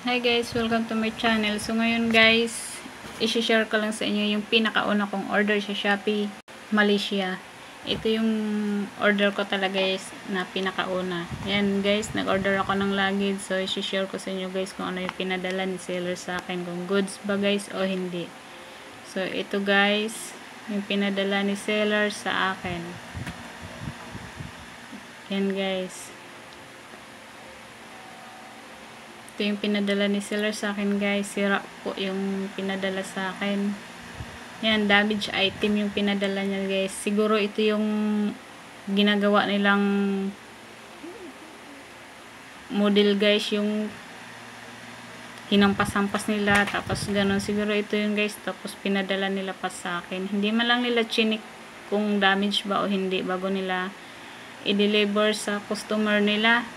Hi guys, welcome to my channel. So ngayon guys, i-share ko lang sa inyo yung pinakauna kong order sa Shopee, Malaysia. Ito yung order ko talaga guys na pinakauna. Yan guys, nag-order ako ng luggage. So i-share ko sa inyo guys kung ano yung pinadala ni seller sa akin. Kung goods ba guys o hindi. So ito guys, yung pinadala ni seller sa akin. Yan guys. Ito yung pinadala ni seller sa akin guys. Sira po yung pinadala sa akin. Yan, damage item yung pinadala niya guys. Siguro ito yung ginagawa nilang model guys. Yung hinampas-hampas nila. Tapos ganun. Siguro ito yung guys. Tapos pinadala nila pa sa akin. Hindi man lang nila chinik kung damage ba o hindi bago nila i-deliver sa customer nila.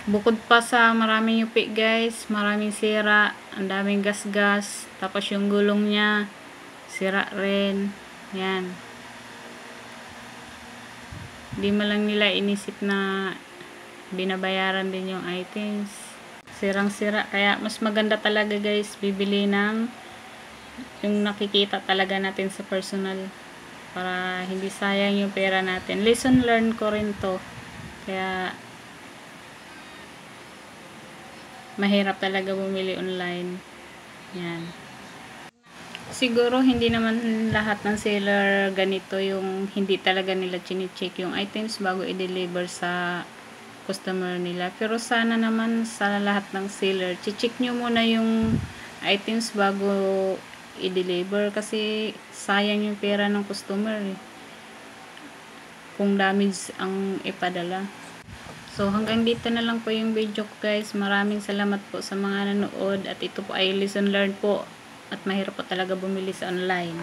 Bukod pa sa maraming yupi guys, maraming sira, ang daming gas-gas, tapos yung gulong niya, sira rin. Yan. Di man lang nila inisip na binabayaran din yung items. Sirang-sira. Kaya mas maganda talaga guys, bibili ng yung nakikita talaga natin sa personal. Para hindi sayang yung pera natin. Lesson learned ko rin to. Kaya mahirap talaga bumili online. Yan. Siguro hindi naman lahat ng seller ganito yung hindi talaga nila chine-check yung items bago i-deliver sa customer nila. Pero sana naman sa lahat ng seller, check nyo muna yung items bago i-deliver kasi sayang yung pera ng customer kung damage ang ipadala. So, hanggang dito na lang po yung video ko guys. Maraming salamat po sa mga nanood. At ito po ay lesson learned po. At mahirap po talaga bumili sa online.